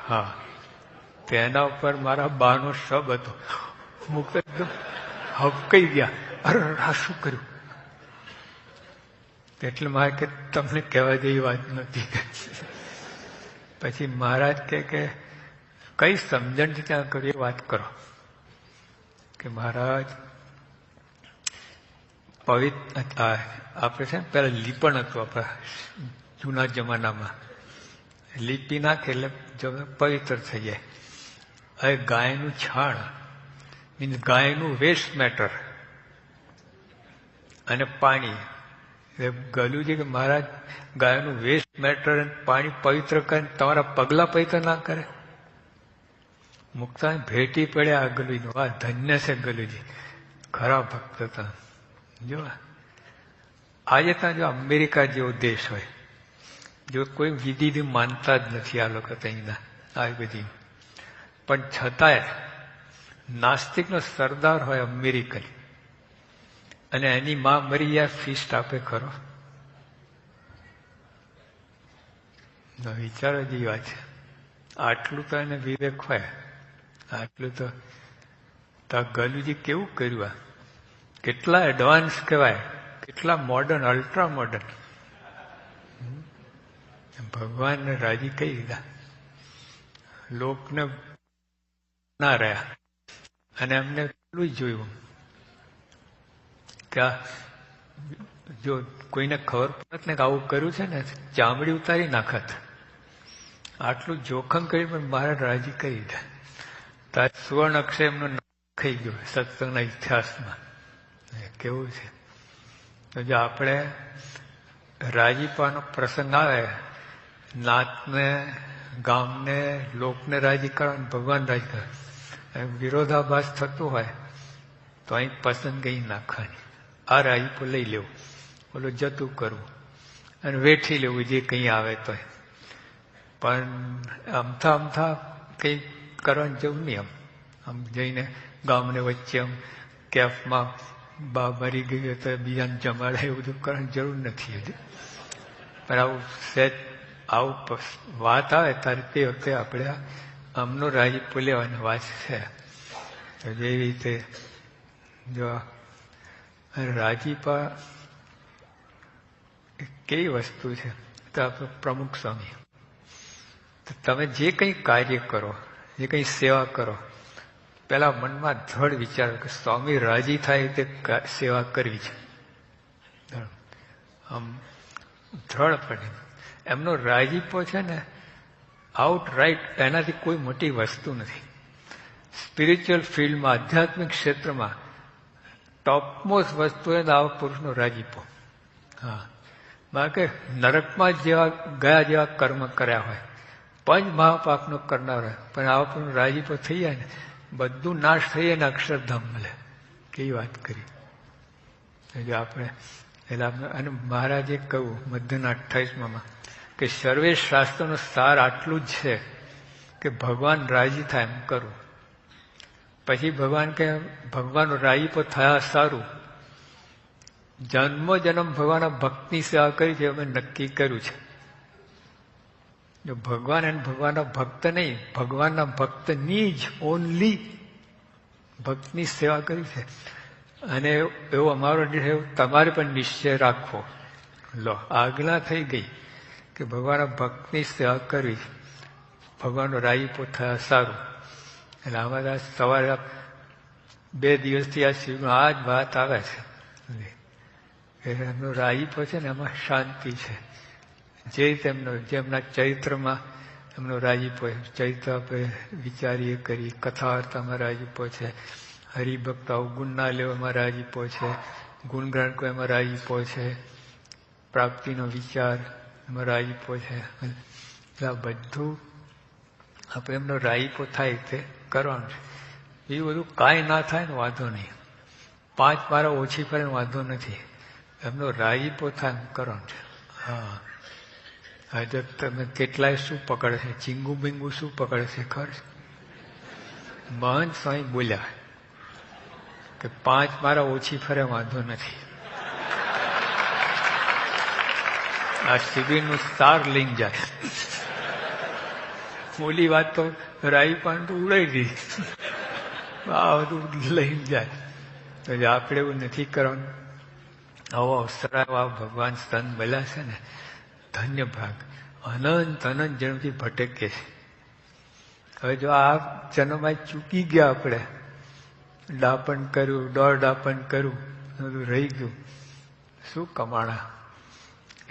હા, તેના ઉપર મારા બાનો શબ હતો. મુક્ત એકદમ હબકાઈ ગયા, અરે આ શું કર્યું? એટલે મારે કે તમને કહેવા જેવી વાત નથી. પછી મહારાજ કે કઈ સમજણથી ત્યાં કરી વાત કરો. કે મહારાજ પવિત્ર આપણે છે ને પેલા લીપણ હતું આપણા જૂના જમાનામાં, લીપી નાખે એટલે પવિત્ર થઈ જાય. હવે ગાયનું છાણ મીન્સ ગાયનું વેસ્ટ મેટર અને પાણી. ગલું કે મહારાજ ગાયનું વેસ્ટ મેટર અને પાણી પવિત્ર કરે, તમારા પગલા પવિત્ર ના કરે. મુક્તા ભેટી પડ્યા આ ગલુજી. વાહ, ધન્ય છે ગલુજી, ખરા ભક્ત હતા. જો આજે ત્યાં જો અમેરિકા જેવો દેશ હોય, જો કોઈ વિધિ માનતા જ નથી આ લોકો અહીંના આવી બધી, પણ છતાંય નાસ્તિકનો સરદાર હોય અમેરિકન, અને એની માં મરી જાય ફીસ્ટ આપે ખરો? વિચારો જેવી વાત છે. આટલું તો એને વિવેક હોય, આટલું તો ગલુજી કેવું કર્યું? આ કેટલા એડવાન્સ કહેવાય, કેટલા મોડર્ન, અલ્ટ્રા મોડર્ન. ભગવાનને રાજી કઈ દીધા, લોકને ના રહ્યા. અને એમને એટલું જ જોયું કે જો કોઈને ખબર પડત ને કે આવું કર્યું છે ને, ચામડી ઉતારી નાખત. આટલું જોખમ કરી પણ મારા રાજી કરી દીધા. તો સુવર્ણ અક્ષય એમનો ખાઈ ગયો સત્સંગના ઇતિહાસમાં. કેવું છે? તો જો આપણે રાજીપાનો પ્રસંગ આવે, નાતને, ગામને, લોકને રાજી કરવા, ભગવાન રાજી કરે, વિરોધાભાસ થતું હોય તો અહીં પસંદગી નાખવાની. આ રાજીપો લઈ લેવું, ઓલું જતું કરવું અને વેઠી લેવું જે કંઈ આવે તો. પણ અમથા કંઈ કરવાની જરૂર નહીં. આમ જઈને ગામને વચ્ચે આમ કેફમાં બા મરી ગયું તો બીજાને જમાડે એવું બધું કરવાની જરૂર નથી હજી. પણ આવું સહેજ આવું વાત આવે ત્યારે તે વખતે આપણે આમનો રાજીપો લેવાની વાત છે. જેવી રીતે જો રાજીપા કેવી વસ્તુ છે, તો આપણે પ્રમુખ સ્વામી, તમે જે કંઈ કાર્ય કરો, જે કંઈ સેવા કરો, પેલા મનમાં દ્રઢ વિચારો કે સ્વામી રાજી થાય તે સેવા કરવી છે. આમ દ્રઢ પડે. એમનો રાજીપો છે ને આઉટ રાઈટ, એનાથી કોઈ મોટી વસ્તુ નથી. સ્પિરિચ્યુઅલ ફિલ્ડમાં, આધ્યાત્મિક ક્ષેત્રમાં ટોપમોસ્ટ વસ્તુ એ આવા પુરુષનો રાજીપો. હા, કારણ કે નરકમાં જેવા ગયા જેવા કર્મ કર્યા હોય પંચ મહાપાપનો કરનાર, પણ આપણું રાજીપો થઈ જાય ને બધું નાશ થઈ જાય ને અક્ષરધામ મળે. કેવી વાત કરી. એટલે આપણે અને મહારાજે કહ્યું મધ્યના 28માં કે સર્વે શાસ્ત્રોનો સાર આટલું જ છે કે ભગવાન રાજી થાય એમ કરવું. પછી ભગવાન કે ભગવાનનો રાજીપો થયા સારું. જન્મો જન્મ ભગવાનના ભક્તની સેવા કરી છે અમે નક્કી કર્યું છે. જો ભગવાન અને ભગવાનના ભક્ત નહીં, ભગવાનના ભક્તની જ ઓનલી ભક્તની સેવા કરી છે. અને એવો અમારો તમારે પણ નિશ્ચય રાખવો. લો આજ્ઞા થઈ ગઈ કે ભગવાનના ભક્તની સેવા કરવી, ભગવાનનો રાજીપો થયા સારું. એટલે અમારા સવારે 2 દિવસથી આ શિવનો આ જ વાત આવે છે. એમનો રાજીપો છે ને એમાં શાંતિ છે. જે તેમનો જેમના ચરિત્રમાં એમનો રાજીપો, ચરિત્ર આપણે વિચારીએ કરી, કથા વાર્તામાં રાજીપો છે, હરિભક્ત અવગુણ ના લેવામાં રાજીપો છે, ગુણગ્રહણ કોઈ એમાં રાજીપો છે, પ્રાપ્તિનો વિચાર એમાં રાજીપો છે. એટલે આ બધું આપણે એમનો રાજીપો થાય તે કરવાનું છે. બીજું બધું કાંઈ ના થાય ને વાંધો નહીં. 5 મારા ઓછી પડે વાંધો નથી. એમનો રાજીપો થાય એમ કરવાનું છે. હા, આજે તમે કેટલાય શું પકડે છે, ચીંગુ બિંગુ શું પકડે છે ખબર? મહંત સ્વામી બોલ્યા કે 5 મારા ઓછી ફરે વાંધો નથી. આ શિબિરનું સાર લઈને જાય. ઓલી વાત તો રાઈ પણ તો ઉડાઈ ગઈ. આ બધું લઈને જાય. એટલે આપણે એવું નથી કરવાનું. આવો અવસર આ ભગવાન સ્તન મળ્યા છે ને, ધન્ય ભાગ. અનંત અનંત જન્મથી ભટકે છે. હવે જો આ જન્મમાં ચૂકી ગયા આપણે, ડાપણ કર્યું, 1.5 ડાપણ કર્યું, બધું રહી ગયું, શું કમાણા?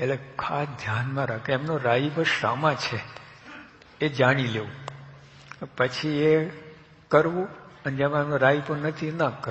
એટલે ખાસ ધ્યાનમાં રાખે. એમનો રાજીપો શામાં છે એ જાણી લેવું, પછી એ કરવું. અને જેમાં એમનો રાજીપો નથી ન કરવું.